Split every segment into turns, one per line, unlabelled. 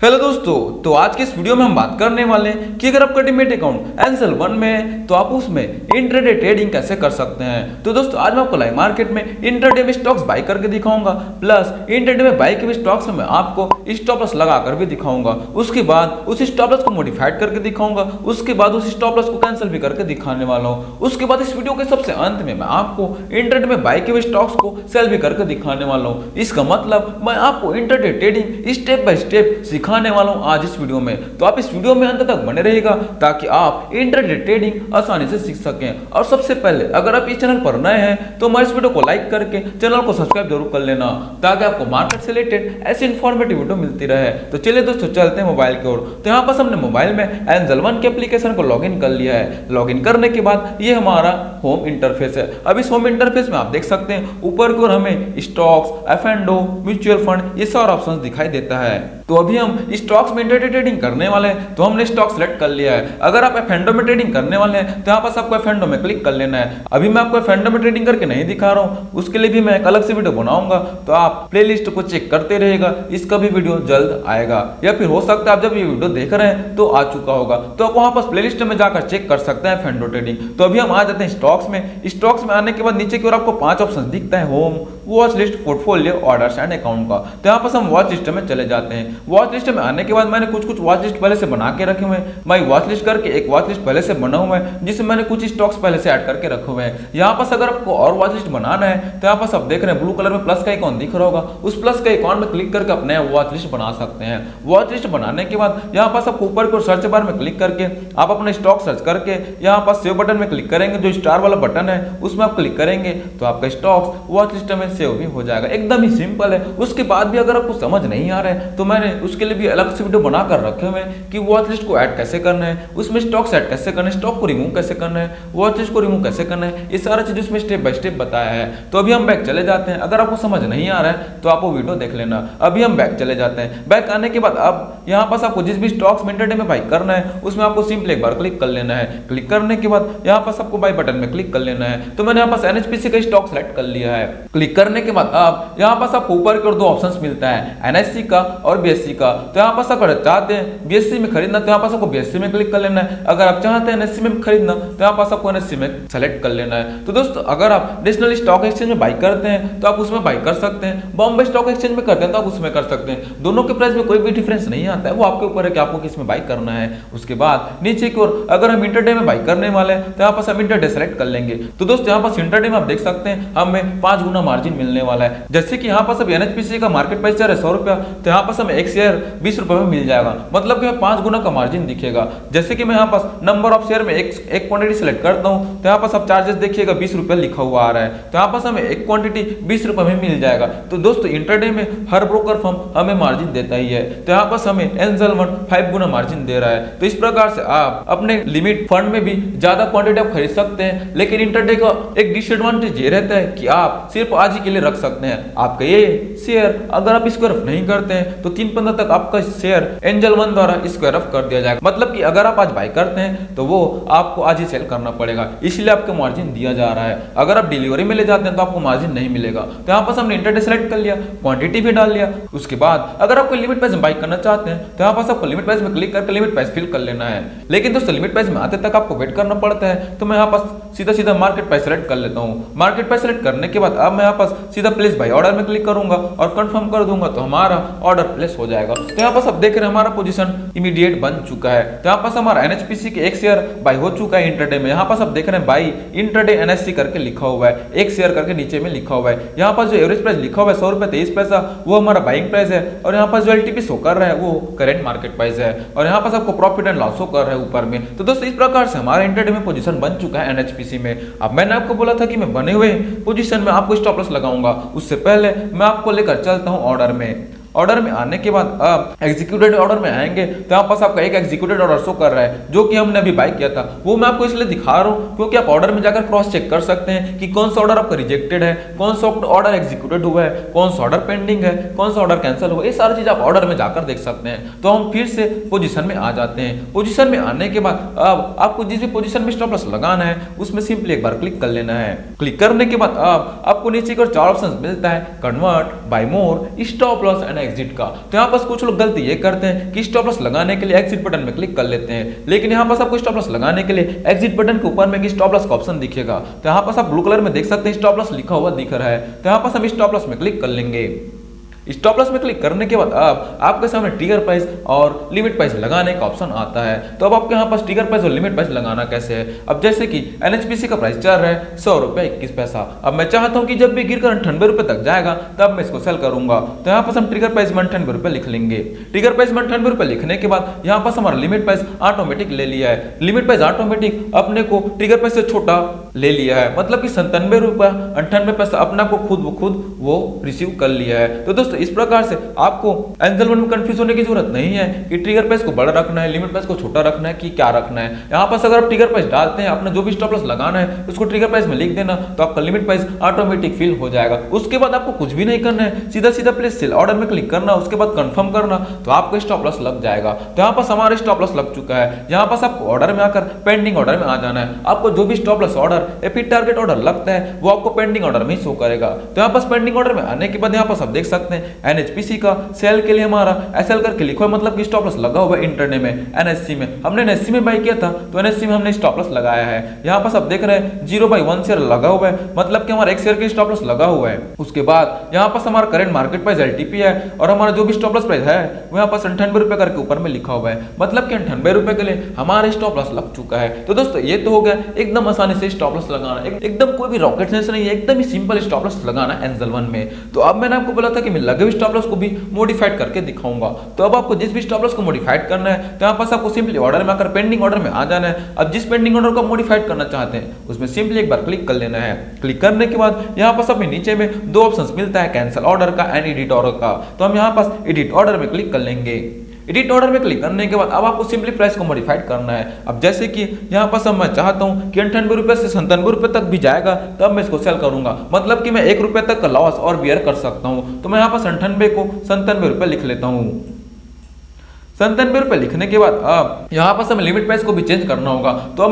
Hello दोस्तों, तो आज के इस वीडियो में हम बात करने वाले हैं कि अगर आपका डीमैट अकाउंट एंजल वन में है तो आप उसमें इंट्राडे ट्रेडिंग कैसे कर सकते हैं। तो दोस्तों आज मैं आपको लाइव मार्केट में इंट्राडे में स्टॉक्स बाय करके दिखाऊंगा, प्लस इंट्राडे में बाय के भी स्टॉक्स में मैं आपको स्टॉप लॉस लगा कर भी दिखाऊंगा। उसके बाद उस स्टॉप लॉस को मॉडिफाइड करके दिखाऊंगा, उसके बाद उस स्टॉप लॉस को कैंसिल भी करके दिखाने वाला हूँ। उसके बाद इस वीडियो के सबसे अंत में मैं आपको इंट्राडे में बाय के भी स्टॉक्स को सेल भी करके दिखाने वाला हूँ। इसका मतलब मैं आपको intraday trading step by step सिखाने वाला हूं आज इस वीडियो में। तो आप इस वीडियो में अंत तक बने रहिएगा ताकि आप इंट्राडे ट्रेडिंग आसानी से सीख सकें। और सबसे पहले अगर आप इस चैनल पर नए हैं तो हमारे इस वीडियो को लाइक करके चैनल को सब्सक्राइब जरूर कर लेना ताकि आपको मार्केट से रिलेटेड ऐसी इंफॉर्मेटिव वीडियो मिलती रहे। तो चलिए दोस्तों चलते हैं मोबाइल की ओर। तो यहाँ पर हमने मोबाइल में एंजल वन के एप्लीकेशन को लॉगिन कर लिया है। लॉगिन करने के बाद ये हमारा होम इंटरफेस है। अब इस होम इंटरफेस में आप देख सकते हैं ऊपर की ओर हमें स्टॉक्स, एफ&ओ, म्यूचुअल फंड ये सारा ऑप्शन दिखाई देता है। तो अभी हम स्टॉक्स में इंट्राडे ट्रेडिंग करने वाले हैं तो हमने स्टॉक सेलेक्ट कर लिया है। अगर आप एफ&ओ में ट्रेडिंग करने वाले हैं तो यहाँ पास आपको एफ&ओ में क्लिक कर लेना है। अभी मैं आपको एफ&ओ में ट्रेडिंग करके नहीं दिखा रहा हूँ, उसके लिए भी मैं एक अलग से वीडियो बनाऊंगा, तो आप प्लेलिस्ट को चेक करते रहिएगा, इसका भी वीडियो जल्द आएगा। या फिर हो सकता है आप जब ये वीडियो देख रहे हैं तो आ चुका होगा, तो आप वहाँ पास प्लेलिस्ट में जाकर चेक कर सकते हैं एफ&ओ ट्रेडिंग। तो अभी हम आ जाते हैं स्टॉक्स में। स्टॉक्स में आने के बाद नीचे की ओर आपको 5 ऑप्शन दिखता है, home, watch list, portfolio, orders and account का। तो यहाँ पास हम वॉच लिस्ट में चले जाते हैं। वॉच लिस्ट में आने के बाद मैंने कुछ वॉच लिस्ट पहले से बना के रखे हुए हैं। माई वॉच लिस्ट करके एक वॉच लिस्ट पहले से बना हुआ है जिसमें मैंने कुछ स्टॉक्स पहले से ऐड करके रखे हुए हैं। यहाँ पास अगर आपको और वॉच लिस्ट बनाना है तो यहाँ पास आप देख रहे हैं ब्लू कलर में प्लस का आइकॉन दिख रहा होगा, उस प्लस के आइकॉन में क्लिक करके अपने वॉच लिस्ट बना सकते हैं। वॉच लिस्ट बनाने के बाद यहाँ पास आपको ऊपर को सर्च बार में क्लिक करके आप अपने स्टॉक सर्च करके यहाँ पास सेव बटन में क्लिक करेंगे, जो स्टार वाला बटन है उसमें आप क्लिक करेंगे तो आपका स्टॉक्स वॉच लिस्ट में सेव भी हो जाएगा। एकदम ही सिंपल है। उसके बाद भी अगर आपको समझ नहीं आ रहा है तो मैंने उसके लिए भी अलग से वीडियो बना कर रखे हुए हैं कि वॉच लिस्ट को ऐड कैसे करना है, उसमें स्टॉक ऐड कैसे करना है, स्टॉक को रिमूव कैसे करना है, वॉच लिस्ट को रिमूव कैसे करना है, ये सारा चीज उसमें स्टेप बाय स्टेप बताया है। तो अभी हम बैक चले जाते हैं। अगर आपको समझ नहीं आ रहा है तो आप वो वीडियो देख लेना। अभी हम बैक चले जाते हैं। बैक आने के बाद अब यहाँ पास आपको जिस भी स्टॉक्स में इंट्राडे में बाय करना है उसमें आपको सिंपली एक बार क्लिक कर लेना है। क्लिक करने के बाद यहाँ पास आपको बाय बटन में क्लिक कर लेना है। तो मैंने यहाँ पास एनएचपीसी का स्टॉक सेलेक्ट कर लिया है। क्लिक करने के बाद अब यहाँ पास आपको ऊपर की ओर 2 ऑप्शंस मिलता है, एनएससी का और बीएससी का। तो यहाँ पास अगर चाहते हैं बीएससी में खरीदना तो यहाँ पास आपको बीएससी में क्लिक कर लेना है। अगर आप चाहते हैं एनएससी में खरीदना तो यहाँ पास आपको एनएससी में सेलेक्ट कर लेना है। तो दोस्तों अगर आप नेशनल स्टॉक एक्सचेंज में बाय करते हैं तो आप उसमें बाय कर सकते हैं, बॉम्बे स्टॉक एक्सचेंज में करते हैं तो आप उसमें कर सकते हैं। दोनों के प्राइस में कोई भी डिफरेंस नहीं आता है, वो आपके ऊपर है कि आपको किस में बाय करना है। उसके बाद नीचे की ओर अगर हम इंट्राडे में बाय करने वाले हैं तो यहाँ पास हम इंट्राडे सेलेक्ट कर लेंगे। तो दोस्तों यहाँ पास इंट्राडे में आप देख सकते हैं हमें 5 गुना मार्जिन मिलने वाला है। जैसे कि यहाँ पास अब एनएचपीसी का मार्केट प्राइस है 100 रुपया, तो यहाँ पास हमें एक शेयर 20 रुपए में मिल जाएगा, मतलब कि 5 गुना का मार्जिन दिखेगा। जैसे कि मैं यहाँ पास नंबर ऑफ शेयर में एक क्वांटिटी सेलेक्ट करता हूँ तो यहाँ पास आप चार्जेस देखिएगा 20 रुपये लिखा हुआ आ रहा है, तो यहाँ पास हमें एक क्वांटिटी 20 रुपए में मिल जाएगा। तो दोस्तों इंट्राडे में हर ब्रोकर फर्म हमें मार्जिन देता ही है, तो यहाँ पास हमें angel one 5 Guna margin they रहा है। तो इस प्रकार से आप अपने लिमिट फंड में भी ज्यादा क्वांटिटी आप खरीद सकते हैं। लेकिन इंट्राडे का एक डिसएडवांटेज ये रहता है कि आप सिर्फ आज ही के लिए रख सकते हैं। आपका ये शेयर अगर आप स्क्वायर ऑफ नहीं करते हैं तो 3-15 तक आपका शेयर एंजल वन द्वारा स्क्वायर ऑफ कर दिया जाएगा। मतलब कि अगर आप आज बाय करते हैं तो वो आपको आज ही सेल करना पड़ेगा, इसलिए आपको मार्जिन दिया जा रहा है। अगर आप डिलीवरी में ले जाते हैं तो आपको मार्जिन नहीं मिलेगा। तो यहाँ पास हमने इंट्राडे सेलेक्ट कर लिया, क्वांटिटी भी डाल लिया। उसके बाद अगर आपको लिमिट प्राइस में बाय करना चाहते हैं तो यहाँ पास आपको लिमिट प्राइस में क्लिक करके लिमिट प्राइस फिल कर लेना है। लेकिन दोस्तों लिमिट प्राइस में आते तक आपको वेट करना पड़ता है, तो मैं यहाँ पास सीधा मार्केट प्राइस सेलेक्ट कर लेता हूँ। मार्केट प्राइस सेलेक्ट करने के बाद अब मैं यहाँ पास सीधा प्लेस बाय ऑर्डर में क्लिक करूंगा और कंफर्म कर दूंगा तो हमारा ऑर्डर प्लेस हो जाएगा। तो यहाँ पास आप देख रहे हैं हमारा पोजीशन इमीडिएट बन चुका है। तो यहाँ पास हमारा एनएचपीसी के एक शेयर बाय हो चुका है इंट्राडे में। यहाँ पास आप देख रहे हैं बाय इंट्राडे एनएससी करके लिखा हुआ है, एक शेयर करके नीचे में लिखा हुआ है। यहाँ पास जो एवरेज प्राइस लिखा हुआ है 100 रुपये 23 पैसा, वो हमारा बाइंग प्राइस है। और यहाँ पास जो एलटीपी शो कर रहा है वो करेंट मार्केट प्राइस है। और यहाँ पास आपको प्रॉफिट एंड लॉस शो कर रहा है ऊपर में। तो दोस्तों इस प्रकार से हमारा इंट्राडे में पोजीशन बन चुका है एनएचपीसी में। अब मैंने आपको बोला था कि मैं बने हुए पोजीशन में आपको स्टॉप लॉस लगाऊंगा, उससे पहले मैं आपको लेकर चलता हूं ऑर्डर में। ऑर्डर में आने के बाद आप एग्जीक्यूटेड ऑर्डर में आएंगे तो यहाँ पास आपका एक एग्जीक्यूटेड ऑर्डर शो कर रहा है जो कि हमने अभी बाय किया था। वो मैं आपको इसलिए दिखा रहा हूँ क्योंकि आप ऑर्डर में जाकर क्रॉस चेक कर सकते हैं कि कौन सा ऑर्डर आपका रिजेक्टेड है, कौन सा ऑर्डर एग्जीक्यूटेड हुआ है, कौन सा ऑर्डर पेंडिंग है, कौन सा ऑर्डर कैंसिल हुआ है। ये सारी चीज आप ऑर्डर में जाकर देख सकते हैं। तो हम फिर से पोजीशन में आ जाते हैं। पोजीशन में आने के बाद अब आपको जिस भी पोजीशन में स्टॉप लॉस लगाना है उसमें सिंपली एक बार क्लिक कर लेना है। क्लिक करने के बाद अब आपको नीचे की ओर 4 ऑप्शन मिलता है, convert, buy more, stop loss and है एग्जिट का। तो यहाँ पास कुछ लोग गलती ये करते हैं कि स्टॉप लॉस लगाने के लिए एग्जिट बटन में क्लिक कर लेते हैं, लेकिन यहाँ पास आपको स्टॉप लॉस लगाने के लिए एग्जिट बटन के ऊपर में कि स्टॉप लॉस का ऑप्शन दिखेगा। तो यहाँ पास आप ब्लू कलर में देख सकते हैं स्टॉप लॉस लिखा हुआ दिख रहा है। तो यहाँ पास हम स्टॉप लॉस में क्लिक कर लेंगे। स्टॉप लॉस में क्लिक करने के बाद अब आपके सामने ट्रिगर प्राइस और लिमिट प्राइस लगाने का ऑप्शन आता है। तो अब आपके यहाँ पास ट्रिगर प्राइस और लिमिट प्राइस लगाना कैसे है। अब जैसे कि एनएचपीसी का प्राइस चल रहा है 100 रुपये 21 पैसा। अब मैं चाहता हूँ कि जब भी गिरकर 98 रुपये तक जाएगा तब मैं इसको सेल करूंगा। तो यहाँ पास हम ट्रिगर प्राइस में 98 रुपये लिख लेंगे। ट्रिगर प्राइस में 98 रुपये लिखने के बाद यहाँ पास हमारा लिमिट प्राइस ऑटोमेटिक ले लिया है। लिमिट प्राइस ऑटोमेटिक अपने को ट्रिगर प्राइस से छोटा ले लिया है, मतलब कि 97 रुपये 98 पैसा अपना को खुद वो रिसीव कर लिया है। तो दोस्तों इस प्रकार से आपको एंजल वन में कंफ्यूज होने की जरूरत नहीं है कि ट्रिगर प्राइस को बड़ा रखना है, लिमिट प्राइस को छोटा रखना है कि क्या रखना है। यहाँ पास अगर आप ट्रिगर प्राइस डालते हैं, अपना जो भी स्टॉप लॉस लगाना है उसको ट्रिगर प्राइस में लिख देना, तो आपका लिमिट प्राइस ऑटोमेटिक फिल हो जाएगा। उसके बाद आपको कुछ भी नहीं करना है, सीधा सीधा प्लेस सेल ऑर्डर में क्लिक करना, उसके बाद कंफर्म करना, तो आपका स्टॉप लॉस लग जाएगा। तो यहाँ पास हमारा स्टॉप लॉस लग चुका है। यहाँ पास आपको ऑर्डर में आकर पेंडिंग ऑर्डर में आ जाना है। आपको जो भी स्टॉप लॉस ऑर्डर या फिर टारगेट ऑर्डर लगता है वो आपको पेंडिंग ऑर्डर में ही शो करेगा। तो यहाँ पास पेंडिंग ऑर्डर में आने के बाद यहाँ पास आप देख सकते हैं एनएचपीसी का सेल के लिए हमारा एसएल करके लिखा है, मतलब कि स्टॉप लॉस लगा हुआ है इंटरडे में। एनएससी में हमने एनएससी में बाय किया था तो एनएससी में हमने स्टॉप लॉस लगाया है। यहाँ पास आप देख रहे हैं 0/1 शेयर लगा हुआ है, मतलब कि हमारा 1 शेयर के स्टॉप लॉस लगा हुआ है। उसके बाद यहाँ पास हमारा करंट मार्केट प्राइस एलटीपी है और हमारा जो भी स्टॉप लॉस प्राइस है वो यहाँ पास 98 रुपए करके ऊपर में लिखा हुआ है, मतलब कि 98 रुपए के लिए हमारा स्टॉप लॉस लग चुका है। तो दोस्तों ये तो हो गया एकदम आसानी से स्टॉप लॉस लगाना, एकदम कोई भी रॉकेट साइंस नहीं है, एकदम ही सिंपल स्टॉप लॉस लगाना एंजल वन में। तो अब मैंने आपको बोला था कि मैं लगे हुए स्टॉप लॉस को भी मॉडिफाइड करके दिखाऊंगा। तो अब आपको जिस भी स्टॉप लॉस को मॉडिफाइड करना है तो यहाँ पास आपको सिंपली ऑर्डर में आकर पेंडिंग ऑर्डर में आ जाना है। अब जिस पेंडिंग ऑर्डर को मॉडिफाइड करना चाहते हैं उसमें सिंपली एक बार क्लिक कर लेना है। क्लिक करने के बाद यहाँ पास हमें नीचे में 2 ऑप्शंस मिलता है, कैंसिल ऑर्डर का एंड एडिट ऑर्डर का। तो हम यहाँ पास एडिट ऑर्डर में क्लिक कर लेंगे। एडिट ऑर्डर में क्लिक करने के बाद अब आपको सिंपली प्राइस को मॉडिफाइड करना है। अब जैसे कि यहाँ पास मैं चाहता हूँ कि 98 रुपये से 97 रुपये तक भी जाएगा तब मैं इसको सेल करूंगा, मतलब कि मैं 1 रुपये तक का लॉस और बियर कर सकता हूँ। तो मैं यहाँ पास 98 को 97 रुपये लिख लेता हूँ। 97 रुपये लिखने के बाद अब यहाँ पास हमें लिमिट प्राइस को भी चेंज करना होगा। तो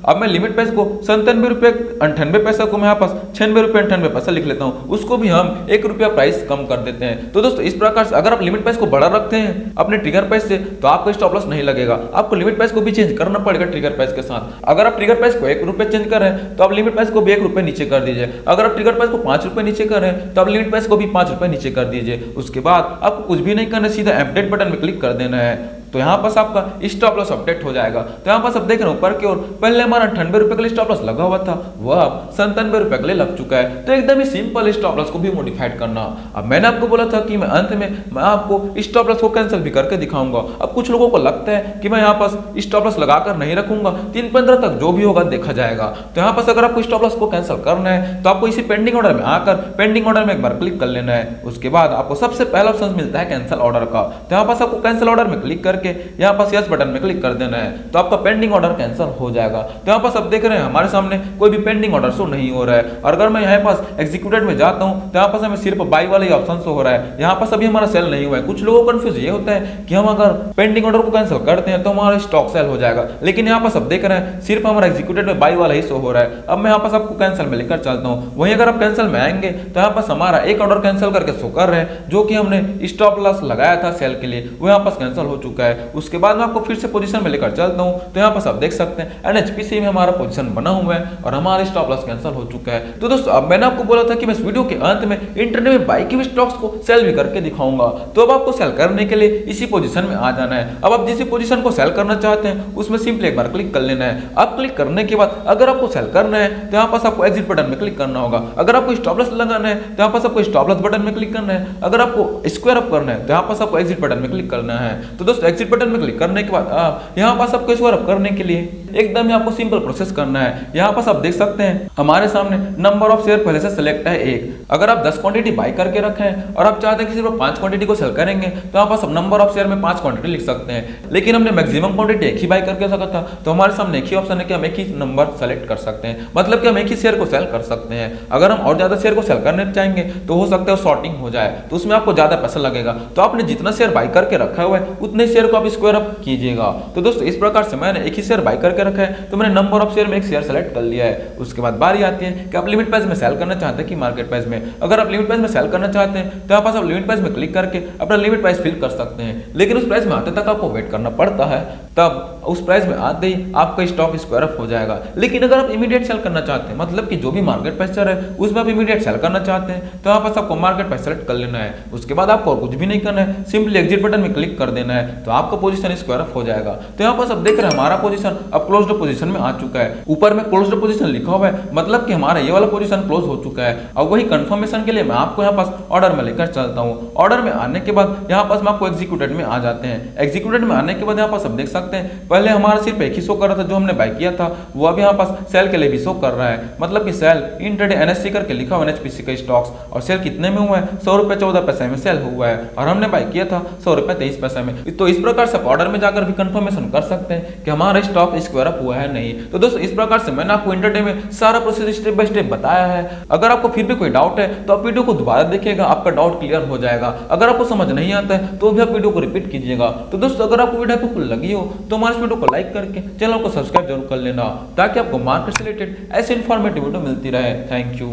अब मैं लिमिट प्राइस को 97 रुपये 98 पैसा को मैं यहाँ पास 96 रुपये 98 पैसा लिख लेता हूँ, उसको भी हम 1 रुपया प्राइस कम कर देते हैं। तो दोस्तों इस प्रकार से अगर आप लिमिट प्राइस को बड़ा रखते हैं अपने ट्रिगर प्राइस से तो आपका स्टॉप लॉस नहीं लगेगा। आपको लिमिट प्राइस को भी चेंज करना पड़ेगा ट्रिगर प्राइस के साथ। अगर आप ट्रिगर प्राइस को 1 रुपये चेंज कर रहे हैं तो आप लिमिट प्राइस को भी 1 रुपये नीचे कर दीजिए। अगर आप ट्रिगर प्राइस को 5 रुपये नीचे कर रहे हैं तो आप लिमिट प्राइस को भी 5 रुपये नीचे कर दीजिए। उसके बाद आपको कुछ भी नहीं करना, सीधा अपडेट बटन में क्लिक कर देना है। तो यहाँ पास आपका स्टॉप लॉस अपडेट हो जाएगा। तो यहाँ पास आप देख रहे हैं ऊपर की ओर पहले हमारा 98 रुपये के लिए स्टॉप लॉस लगा हुआ था, वह अब 97 रुपये के लिए लग चुका है। तो एकदम ही सिंपल स्टॉप लॉस को भी मॉडिफाइड करना। अब मैंने आपको बोला था कि मैं अंत में मैं आपको स्टॉप लॉस को कैंसिल भी करके दिखाऊंगा। अब कुछ लोगों को लगता है कि मैं यहाँ पास स्टॉप लॉस लगाकर नहीं रखूंगा, 3-15 तक जो भी होगा देखा जाएगा। तो यहाँ पास अगर आपको स्टॉप लॉस को कैंसिल करना है तो आपको इसी पेंडिंग ऑर्डर में आकर पेंडिंग ऑर्डर में एक बार क्लिक कर लेना है। उसके बाद आपको सबसे पहला ऑप्शन मिलता है कैंसिल ऑर्डर का। तो यहाँ पास आपको कैंसिल ऑर्डर में क्लिक करके यहाँ पास बटन में क्लिक कर देना है, तो आपका पेंडिंग ऑर्डर कैंसिल हो जाएगा। तो यहाँ पास आप देख रहे हैं हमारे सामने कोई भी पेंडिंग ऑर्डर शो नहीं हो रहा है। और अगर मैं यहाँ पास एग्जीक्यूटेड में जाता हूँ तो यहाँ पास हमें सिर्फ बाई वाला ही ऑप्शन शो हो रहा है। यहाँ पास अभी हमारा सेल नहीं हुआ है। कुछ लोगों को कंफ्यूज ये होता है कि हम अगर पेंडिंग ऑर्डर को कैंसिल करते हैं तो हमारा स्टॉक सेल हो जाएगा, लेकिन यहाँ पास आप देख रहे हैं सिर्फ हमारा एग्जीक्यूटेड में बाई वाला ही शो हो रहा है। अब मैं यहाँ पास आपको कैंसिल में लेकर चलता हूँ। वहीं अगर आप कैंसिल में आएंगे तो यहाँ पास हमारा एक ऑर्डर कैंसिल करके शो कर रहे हैं जो कि हमने स्टॉप लॉस लगाया था सेल के लिए, वो यहाँ पास कैंसिल हो चुका है। उसके बाद मैं आपको फिर से पोजीशन में लेकर चलता हूं। तो यहाँ पास आप देख सकते हैं एनएचपीसी में हमारा पोजीशन बना हुआ है और हमारा स्टॉप लॉस कैंसिल हो चुका है। तो दोस्तों अब मैंने आपको बोला था कि मैं इस वीडियो के अंत में इंटरडे में बाई किए हुए स्टॉक्स को सेल भी करके दिखाऊंगा। तो अब आपको सेल करने के लिए इसी पोजीशन में आ जाना है। अब आप जिस पोजीशन को सेल करना चाहते हैं उसमें सिंपली एक बार क्लिक कर लेना है। अब क्लिक करने के बाद अगर आपको सेल करना है तो यहाँ पास आपको एग्जिट बटन में क्लिक करना होगा। अगर आपको स्टॉप लॉस लगाना है तो यहाँ पास आपको स्टॉप लॉस बटन में क्लिक करना है। अगर आपको स्क्वायर अप करना है तो यहाँ पास आपको एग्जिट बटन में क्लिक करना है। तो दोस्तों एग्जिट बटन में क्लिक करने के बाद आप यहाँ पास आपको स्क्वायर अप करने के लिए एकदम ही आपको सिंपल प्रोसेस करना है। यहाँ पास आप देख सकते हैं हमारे सामने नंबर ऑफ शेयर पहले से सिलेक्ट है 1। अगर आप 10 क्वांटिटी बाई करके रखे हैं और आप चाहते हैं कि सिर्फ 5 क्वांटिटी को सेल करेंगे तो यहाँ पास आप नंबर ऑफ शेयर में 5 क्वांटिटी लिख सकते हैं। लेकिन हमने मैक्सिमम क्वांटिटी एक ही बाई करके रखा था तो हमारे सामने एक ही ऑप्शन है कि हम एक ही नंबर सेलेक्ट कर सकते हैं, मतलब कि हम एक ही शेयर को सेल कर सकते हैं। अगर हम और ज्यादा शेयर को सेल करने चाहेंगे तो हो सकता है शॉर्टिंग हो जाए, तो उसमें आपको ज्यादा पैसा लगेगा। तो आपने जितना शेयर बाई करके रखा हुआ है उतने शेयर को आप स्क्वायर अप कीजिएगा। तो दोस्तों इस प्रकार से मैंने एक ही शेयर बाय करके रखा है, तो मैंने नंबर ऑफ शेयर में एक शेयर सेलेक्ट कर लिया है। उसके बाद बारी आती है कि आप लिमिट प्राइस में सेल करना चाहते हैं कि मार्केट प्राइस में। अगर आप लिमिट प्राइस में सेल करना चाहते हैं तो यहाँ पास आप लिमिट प्राइस में क्लिक करके अपना लिमिट प्राइस फिल कर सकते हैं, लेकिन उस प्राइस में आते तक आपको वेट करना पड़ता है, तब उस प्राइस में आते ही आपका स्टॉक स्क्वायर अप हो जाएगा। लेकिन अगर आप इमीडिएट सेल करना चाहते हैं, मतलब कि जो भी मार्केट प्राइस चल रहा है उसमें आप इमीडिएट सेल करना चाहते हैं, तो यहाँ पास आपको मार्केट प्राइस सेलेक्ट कर लेना है। उसके बाद आपको और कुछ भी नहीं करना है, सिंपली एग्जिट बटन में क्लिक कर देना है, तो आपका पोजीशन स्क्वायर अप हो जाएगा। तो यहाँ पास आप देख रहे हैं हमारा पोजीशन अब क्लोज्ड पोजीशन में आ चुका है। ऊपर में क्लोज्ड पोजीशन लिखा हुआ है, मतलब कि हमारा ये वाला पोजीशन क्लोज हो चुका है। अब वही कंफर्मेशन के लिए मैं आपको यहाँ पास ऑर्डर में लेकर चलता हूँ। ऑर्डर में आने के बाद यहाँ पास मैं आपको एग्जीक्यूटेड में आ जाते हैं। एग्जीक्यूटेड में आने के बाद यहाँ पास आप देख सकते हैं पहले हमारा सिर्फ एक ही शो कर रहा था जो हमने बाय किया था, वो अभी यहाँ पास सेल के लिए भी शो कर रहा है, मतलब कि सेल इंट्राडे एनएससी करके लिखा हुआ एनएचपीसी का स्टॉक्स, और सेल कितने में हुआ है 100 रुपए 14 पैसे में सेल हुआ है, और हमने बाय किया था 100 रुपए 23 पैसे में। तो इस प्रकार से ऑर्डर में जाकर भी कंफर्मेशन कर सकते हैं कि हमारा स्टॉक स्क्वायर अप हुआ है नहीं। तो दोस्तों इस प्रकार से मैंने आपको इंट्राडे में सारा प्रोसेस स्टेप बाय स्टेप बताया है। अगर आपको फिर भी कोई डाउट है तो आप वीडियो को दोबारा देखिएगा, आपका डाउट क्लियर हो जाएगा। अगर आपको समझ नहीं आता है तो भी आप वीडियो को रिपीट कीजिएगा। तो दोस्तों अगर आपको वीडियो आपको लगी हो तो हमारे इस वीडियो को लाइक करके चैनल को सब्सक्राइब जरूर कर लेना, ताकि आपको मार्केट से रिलेटेड ऐसे इन्फॉर्मेटिव वीडियो मिलती रहे। Thank you.